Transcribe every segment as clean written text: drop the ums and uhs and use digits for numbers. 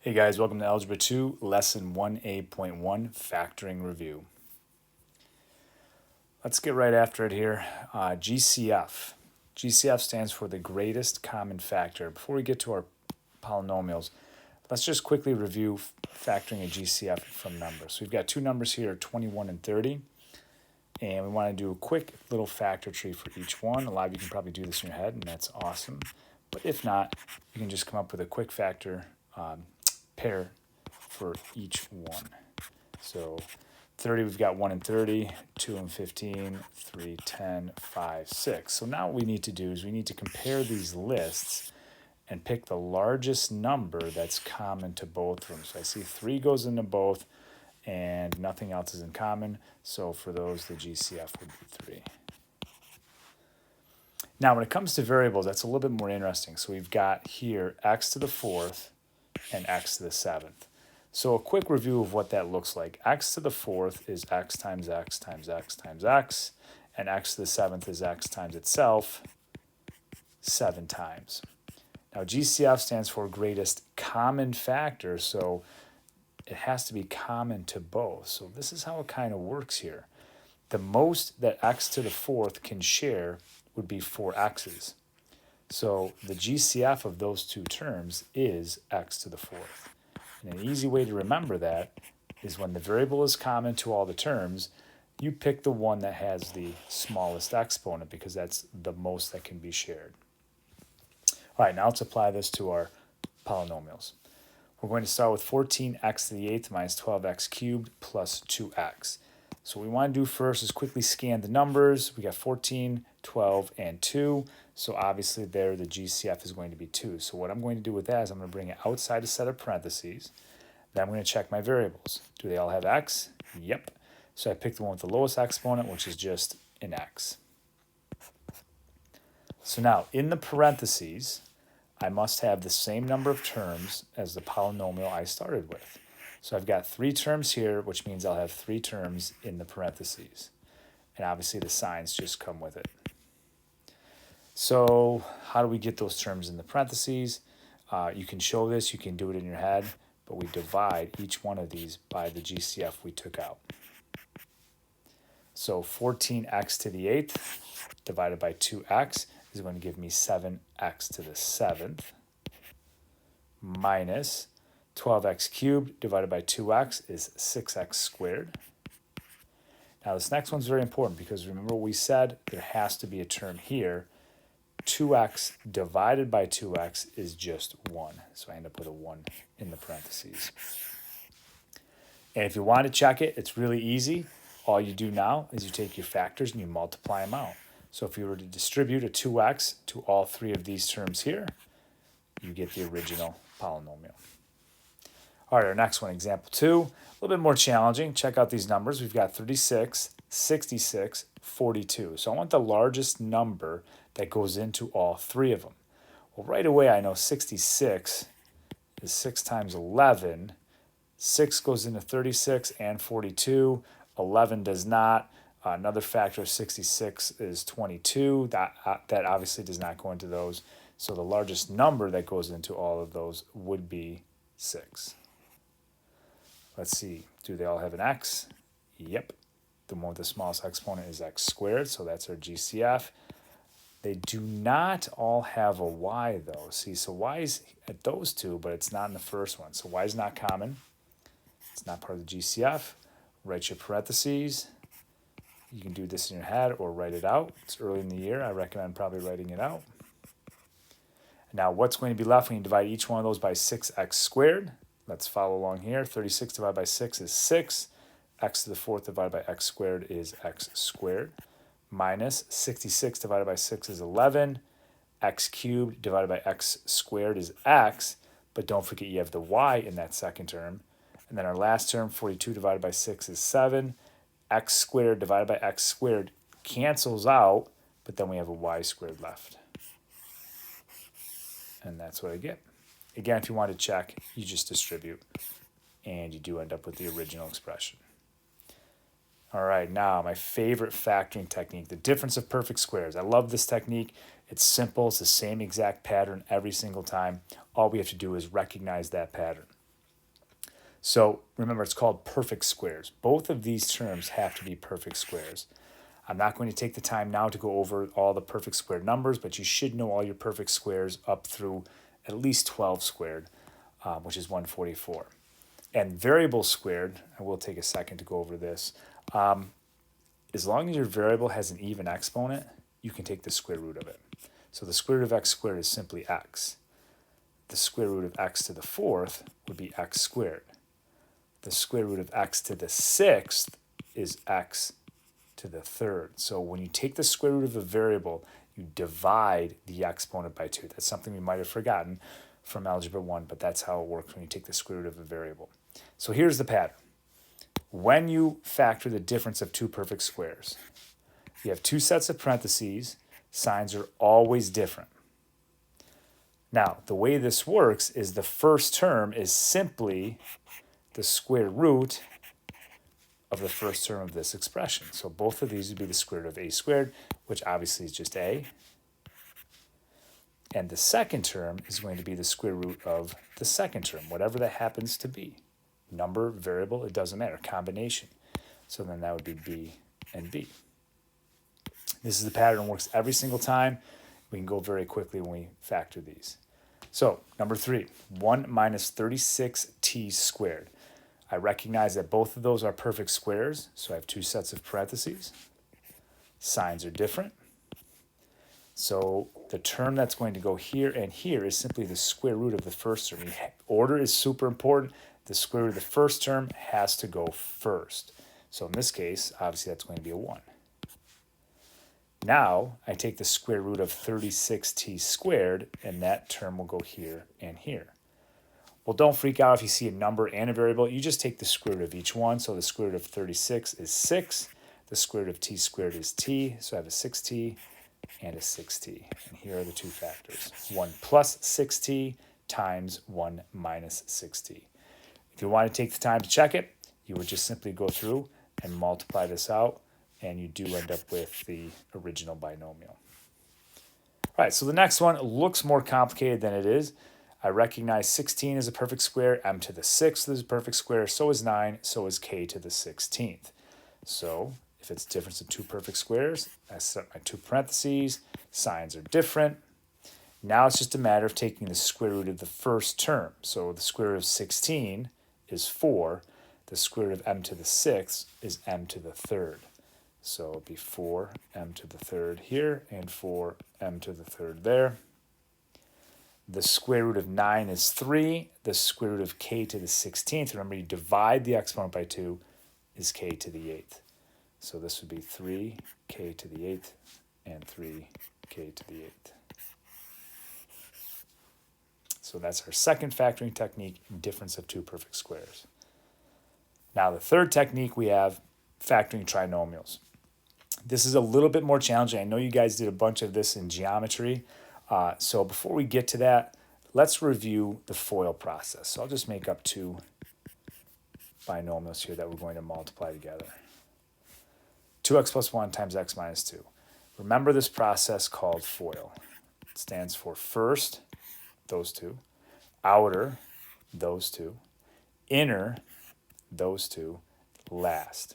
Hey guys, welcome to Algebra 2, Lesson 1A.1, Factoring Review. Let's get right after it here. GCF. GCF stands for the greatest common factor. Before we get to our polynomials, let's just quickly review factoring a GCF from numbers. So we've got two numbers here, 21 and 30, and we want to do a quick little factor tree for each one. A lot of you can probably do this in your head, and that's awesome. But if not, you can just come up with a quick factor pair for each one. So 30, we've got 1 and 30, 2 and 15, 3, 10, 5, 6. So now what we need to do is we need to compare these lists and pick the largest number that's common to both of them. So I see 3 goes into both and nothing else is in common. So for those, the GCF would be 3. Now when it comes to variables, that's a little bit more interesting. So we've got here x to the 4th and x to the 7th. So a quick review of what that looks like. X to the 4th is x times x times x times x, and x to the 7th is x times itself 7 times. Now GCF stands for greatest common factor, so it has to be common to both. So this is how it kind of works here. The most that x to the 4th can share would be 4 x's. So the GCF of those two terms is x to the 4th. And an easy way to remember that is when the variable is common to all the terms, you pick the one that has the smallest exponent because that's the most that can be shared. All right, now let's apply this to our polynomials. We're going to start with 14x to the 8th minus 12x cubed plus 2x. So what we want to do first is quickly scan the numbers. We got 14, 12, and 2. So obviously there the GCF is going to be 2. So what I'm going to do with that is I'm going to bring it outside a set of parentheses. Then I'm going to check my variables. Do they all have x? Yep. So I picked the one with the lowest exponent, which is just an x. So now in the parentheses, I must have the same number of terms as the polynomial I started with. So I've got 3 terms here, which means I'll have 3 terms in the parentheses. And obviously the signs just come with it. So how do we get those terms in the parentheses? You can show this, you can do it in your head, but we divide each one of these by the GCF we took out. So 14x to the 8th divided by 2x is going to give me 7x to the 7th minus 12x cubed divided by 2x is 6x squared. Now this next one's very important because remember what we said, there has to be a term here. 2x divided by 2x is just 1. So I end up with a 1 in the parentheses. And if you want to check it, it's really easy. All you do now is you take your factors and you multiply them out. So if you were to distribute a 2x to all 3 of these terms here, you get the original polynomial. All right, our next one, example 2, a little bit more challenging. Check out these numbers. We've got 36, 66, 42. So I want the largest number that goes into all 3 of them. Well, right away I know 66 is 6 times 11. 6 goes into 36 and 42. 11 does not. Another factor of 66 is 22. That obviously does not go into those. So the largest number that goes into all of those would be 6. Let's see, do they all have an x? Yep. The one with the smallest exponent is x squared, so that's our GCF. They do not all have a y though. See, so y is at those two, but it's not in the first one. So y is not common. It's not part of the GCF. Write your parentheses. You can do this in your head or write it out. It's early in the year. I recommend probably writing it out. Now what's going to be left when you divide each one of those by 6x squared? Let's follow along here. 36 divided by 6 is 6. X to the 4th divided by x squared is x squared. Minus 66 divided by 6 is 11. X cubed divided by x squared is x. But don't forget you have the y in that second term. And then our last term, 42 divided by 6 is 7. X squared divided by x squared cancels out, but then we have a y squared left. And that's what I get. Again, if you want to check, you just distribute, and you do end up with the original expression. All right, now my favorite factoring technique, the difference of perfect squares. I love this technique. It's simple. It's the same exact pattern every single time. All we have to do is recognize that pattern. So remember, it's called perfect squares. Both of these terms have to be perfect squares. I'm not going to take the time now to go over all the perfect square numbers, but you should know all your perfect squares up through at least 12 squared, which is 144. And variable squared, I will take a second to go over this. As long as your variable has an even exponent, you can take the square root of it. So the square root of x squared is simply x. The square root of x to the fourth would be x squared. The square root of x to the sixth is x to the third. So when you take the square root of a variable, you divide the exponent by 2. That's something we might have forgotten from Algebra 1, but that's how it works when you take the square root of a variable. So here's the pattern. When you factor the difference of two perfect squares, you have two sets of parentheses. Signs are always different. Now, the way this works is the first term is simply the square root of the first term of this expression. So both of these would be the square root of a squared, which obviously is just a. And the second term is going to be the square root of the second term, whatever that happens to be. Number, variable, it doesn't matter, combination. So then that would be b and b. This is the pattern, works every single time. We can go very quickly when we factor these. So number 3, 1 minus 36t squared. I recognize that both of those are perfect squares, so I have two sets of parentheses. Signs are different. So the term that's going to go here and here is simply the square root of the first term. Order is super important. The square root of the first term has to go first. So in this case, obviously that's going to be a 1. Now I take the square root of 36t squared, and that term will go here and here. Well, don't freak out if you see a number and a variable. You just take the square root of each one. So the square root of 36 is 6. The square root of t squared is t. So I have a 6t and a 6t. And here are the two factors. 1 plus 6t times 1 minus 6t. If you want to take the time to check it, you would just simply go through and multiply this out, and you do end up with the original binomial. All right, so the next one looks more complicated than it is. I recognize 16 is a perfect square, m to the 6th is a perfect square, so is 9, so is k to the 16th. So if it's difference of two perfect squares, I set my two parentheses, signs are different. Now it's just a matter of taking the square root of the first term. So the square root of 16 is 4. The square root of m to the 6th is m to the 3rd. So it'll be 4m to the 3rd here and 4m to the 3rd there. The square root of 9 is 3. The square root of k to the 16th, remember you divide the exponent by 2, is k to the 8th. So this would be 3k to the 8th and 3k to the 8th. So that's our second factoring technique, difference of two perfect squares. Now the third technique we have, factoring trinomials. This is a little bit more challenging. I know you guys did a bunch of this in geometry. So before we get to that, let's review the FOIL process. So I'll just make up two binomials here that we're going to multiply together. 2x plus 1 times x minus 2. Remember this process called FOIL. It stands for first, those two, outer, those two, inner, those two, last.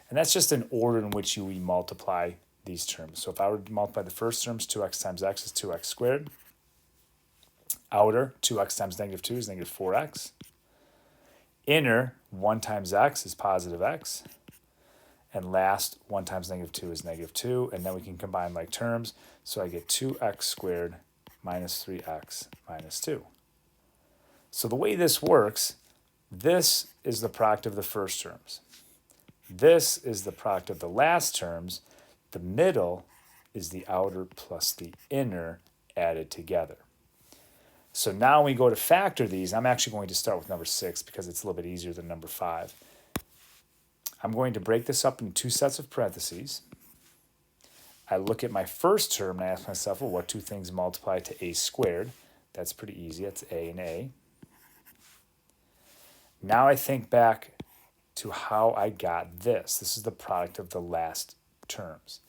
And that's just an order in which we multiply these terms. So if I were to multiply the first terms, 2x times x is 2x squared. Outer, 2x times negative 2 is negative 4x. Inner, 1 times x is positive x. And last, 1 times negative 2 is negative 2. And then we can combine like terms. So I get 2x squared minus 3x minus 2. So the way this works, this is the product of the first terms. This is the product of the last terms. The middle is the outer plus the inner added together. So now when we go to factor these, I'm actually going to start with number 6 because it's a little bit easier than number 5. I'm going to break this up into two sets of parentheses. I look at my first term and I ask myself, well, what two things multiply to a squared? That's pretty easy. That's a and a. Now I think back to how I got this. This is the product of the last terms.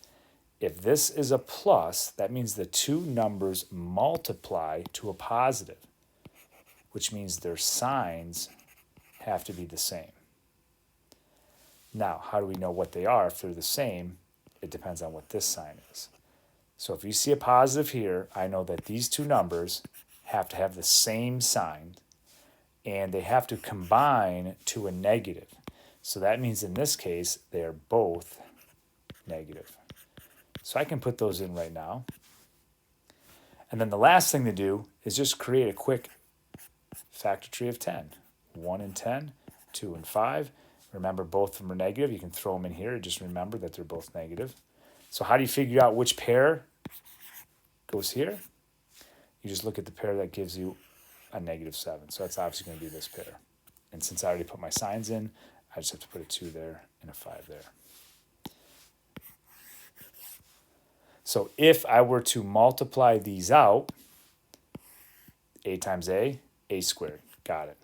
If this is a plus, that means the two numbers multiply to a positive, which means their signs have to be the same. Now, how do we know what they are? If they're the same, it depends on what this sign is. So if you see a positive here, I know that these two numbers have to have the same sign, and they have to combine to a negative. So that means in this case, they are both negative. So I can put those in right now. And then the last thing to do is just create a quick factor tree of 10. 1 and 10, 2 and 5. Remember, both of them are negative. You can throw them in here. Just remember that they're both negative. So how do you figure out which pair goes here? You just look at the pair that gives you a -7. So that's obviously going to be this pair. And since I already put my signs in, I just have to put a 2 there and a 5 there. So if I were to multiply these out, a times a squared. Got it.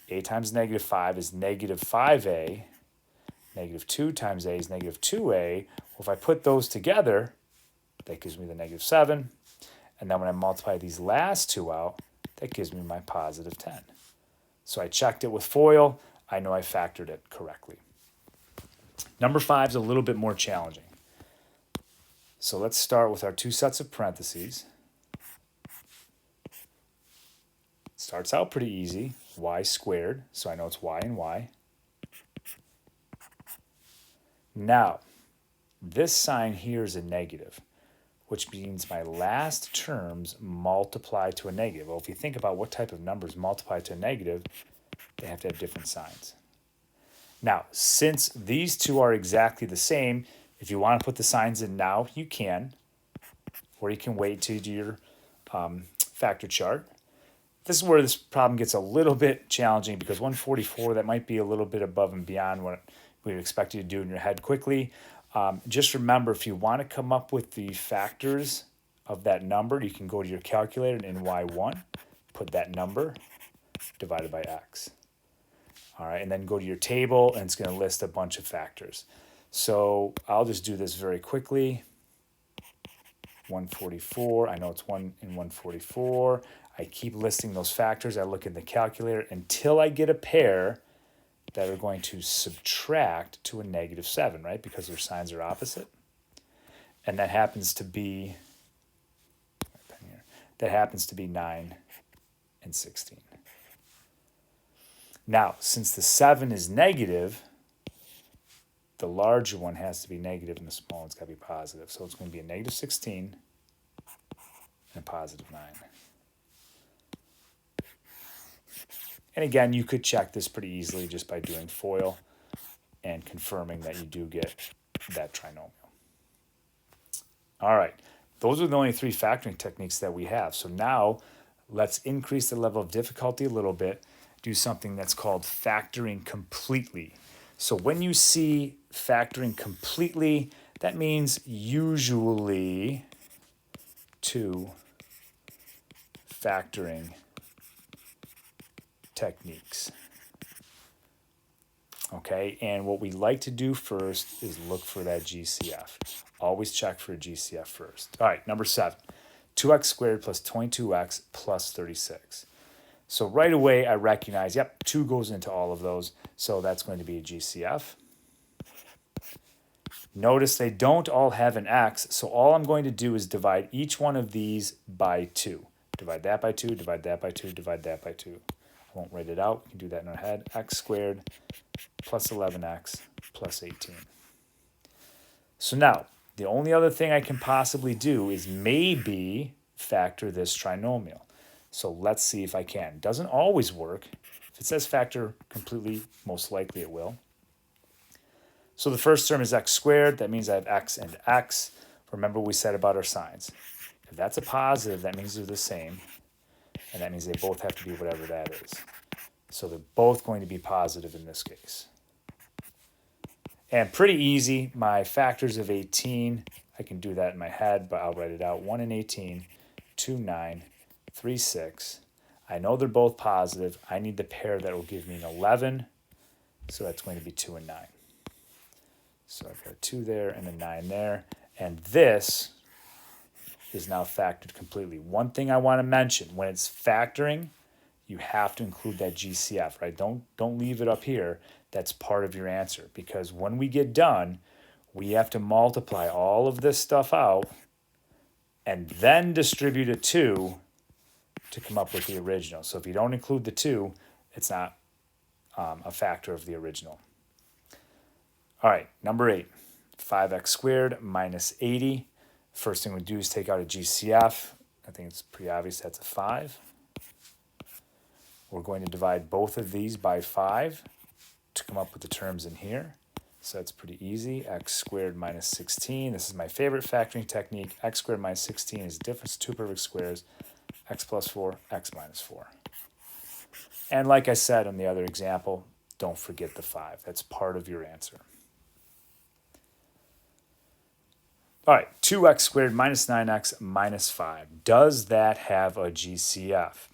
A times -5 is -5a. -2 times a is -2a. Well, if I put those together, that gives me the -7. And then when I multiply these last two out, that gives me my +10. So I checked it with FOIL. I know I factored it correctly. Number 5 is a little bit more challenging. So let's start with our two sets of parentheses. Starts out pretty easy. Y squared, so I know it's y and y. Now, this sign here is a negative, which means my last terms multiply to a negative. Well, if you think about what type of numbers multiply to a negative, they have to have different signs. Now, since these two are exactly the same, if you want to put the signs in now, you can, or you can wait to do your factor chart. This is where this problem gets a little bit challenging because 144, that might be a little bit above and beyond what we would expect you to do in your head quickly. Just remember, if you want to come up with the factors of that number, you can go to your calculator and in Y1, put that number divided by X. All right, and then go to your table and it's going to list a bunch of factors. So I'll just do this very quickly. 144, I know it's 1 in 144. I keep listing those factors. I look in the calculator until I get a pair that are going to subtract to a -7, right? Because their signs are opposite. And that happens to be, 9 and 16. Now, since the 7 is negative, the larger one has to be negative and the small one's got to be positive. So it's going to be a -16 and a +9. And again, you could check this pretty easily just by doing FOIL and confirming that you do get that trinomial. All right, those are the only 3 factoring techniques that we have. So now let's increase the level of difficulty a little bit, do something that's called factoring completely. So when you see factoring completely, that means usually 2 factoring techniques. Okay, and what we like to do first is look for that GCF. Always check for a GCF first. All right, number 7, 2x squared plus 22x plus 36. So right away I recognize, yep, 2 goes into all of those, so that's going to be a GCF. Notice they don't all have an x, so all I'm going to do is divide each one of these by 2. Divide that by 2, divide that by 2, divide that by 2. I won't write it out. We can do that in our head. X squared plus 11x plus 18. So now, the only other thing I can possibly do is maybe factor this trinomial. So let's see if I can. It doesn't always work. If it says factor completely, most likely it will. So the first term is x squared. That means I have x and x. Remember what we said about our signs. If that's a positive, that means they're the same. And that means they both have to be whatever that is. So they're both going to be positive in this case. And pretty easy. My factors of 18, I can do that in my head, but I'll write it out. 1 and 18, 2, 9, 3, 6. I know they're both positive. I need the pair that will give me an 11. So that's going to be 2 and 9. So I've got a 2 there and a 9 there. And this is now factored completely. One thing I want to mention, when it's factoring, you have to include that GCF, right? Don't leave it up here. That's part of your answer, because when we get done, we have to multiply all of this stuff out and then distribute a 2 to come up with the original. So if you don't include the 2, it's not a factor of the original. All right, number 8, 5x squared minus 80. First thing we do is take out a GCF. I think it's pretty obvious that's a 5. We're going to divide both of these by 5 to come up with the terms in here. So that's pretty easy. X squared minus 16. This is my favorite factoring technique. X squared minus 16 is the difference of two perfect squares. X plus 4, x minus 4. And like I said in the other example, don't forget the 5. That's part of your answer. All right, 2x squared minus 9x minus 5. Does that have a GCF?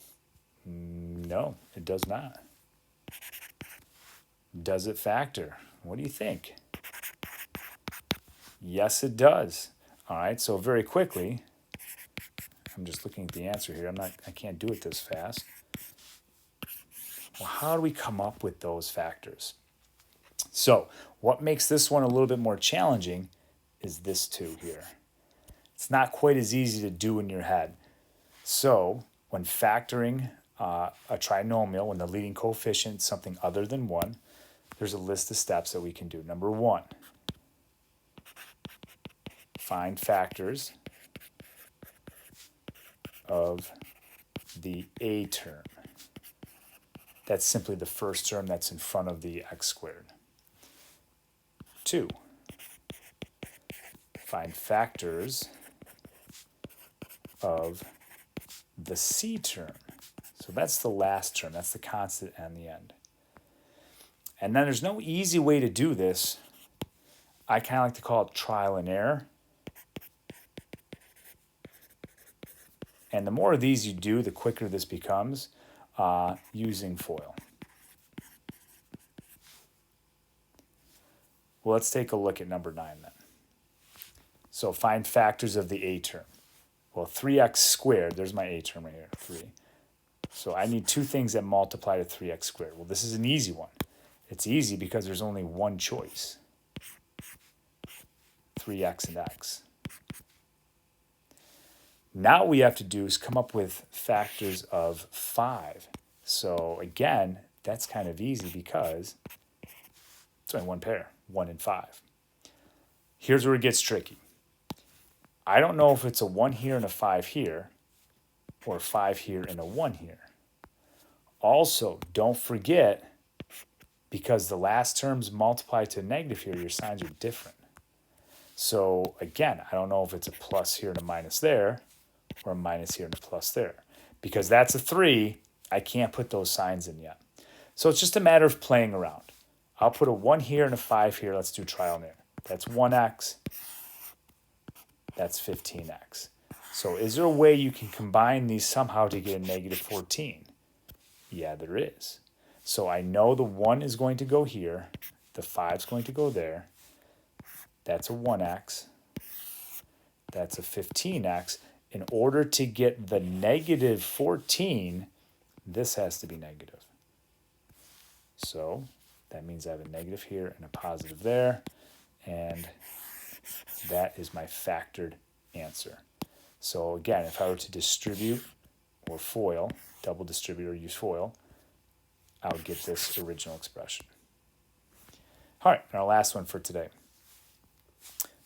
No, it does not. Does it factor? What do you think? Yes, it does. All right, so very quickly, I'm just looking at the answer here. I can't do it this fast. Well, how do we come up with those factors? So what makes this one a little bit more challenging is this 2 here. It's not quite as easy to do in your head. So when factoring a trinomial, when the leading coefficient is something other than 1, there's a list of steps that we can do. Number 1, find factors of the a term. That's simply the first term that's in front of the x squared. 2, find factors of the c term. So that's the last term. That's the constant and the end. And then there's no easy way to do this. I kind of like to call it trial and error. And the more of these you do, the quicker this becomes using FOIL. Well, let's take a look at number 9 then. So find factors of the a term. Well, 3x squared, there's my a term right here, 3. So I need 2 things that multiply to 3x squared. Well, this is an easy one. It's easy because there's only one choice. 3x and x. Now what we have to do is come up with factors of 5. So again, that's kind of easy because it's only one pair, 1 and 5. Here's where it gets tricky. I don't know if it's a 1 here and a 5 here, or a 5 here and a 1 here. Also, don't forget, because the last terms multiply to a negative here, your signs are different. So again, I don't know if it's a plus here and a minus there, or a minus here and a plus there. Because that's a 3, I can't put those signs in yet. So it's just a matter of playing around. I'll put a 1 here and a 5 here. Let's do trial and error. That's 1x. That's 15x. So is there a way you can combine these somehow to get a negative 14? Yeah, there is. So I know the 1 is going to go here. The 5 is going to go there. That's a 1x. That's a 15x. In order to get the negative 14, this has to be negative. So that means I have a negative here and a positive there. And that is my factored answer. So again, if I were to distribute or FOIL, double distribute or use FOIL, I would get this original expression. All right, and our last one for today.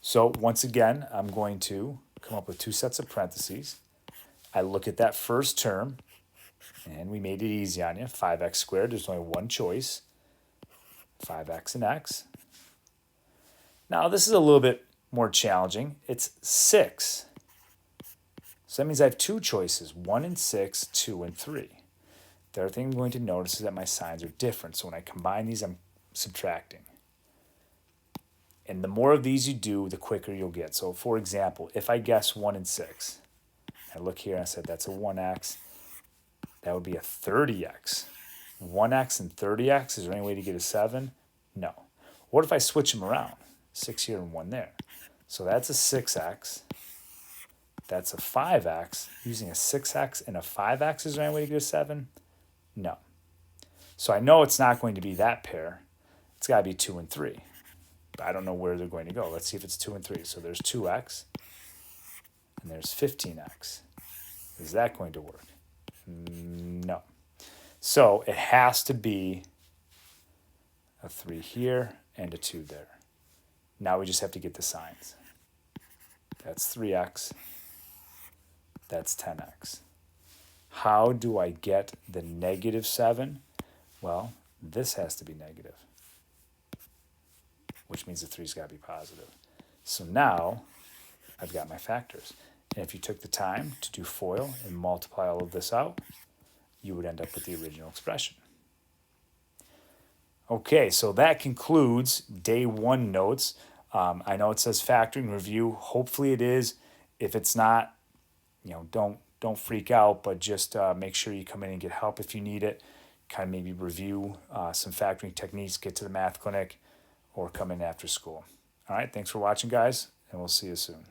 So once again, I'm going to come up with 2 sets of parentheses. I look at that first term, and we made it easy on you. 5x squared, there's only one choice. 5x and x. Now this is a little bit more challenging. It's 6. So that means I have 2 choices, 1 and 6, 2 and 3. The other thing I'm going to notice is that my signs are different. So when I combine these, I'm subtracting. And the more of these you do, the quicker you'll get. So for example, if I guess 1 and 6, I look here and I said that's a 1x, that would be a 30x. 1x and 30x, is there any way to get a 7? No. What if I switch them around? 6 here and 1 there. So that's a 6x. That's a 5x. Using a 6x and a 5x, is there any way to get a 7? No. So I know it's not going to be that pair. It's got to be 2 and 3. But I don't know where they're going to go. Let's see if it's 2 and 3. So there's 2x, and there's 15x. Is that going to work? No. So it has to be a 3 here and a 2 there. Now we just have to get the signs. That's 3x. That's 10x. How do I get the negative 7? Well, this has to be negative, which means the 3's got to be positive. So now I've got my factors. And if you took the time to do FOIL and multiply all of this out, you would end up with the original expression. Okay, so that concludes day 1 notes. I know it says factoring review. Hopefully it is. If it's not, don't freak out, but just make sure you come in and get help if you need it. Kind of maybe review some factoring techniques, get to the math clinic, or come in after school. All right, thanks for watching, guys, and we'll see you soon.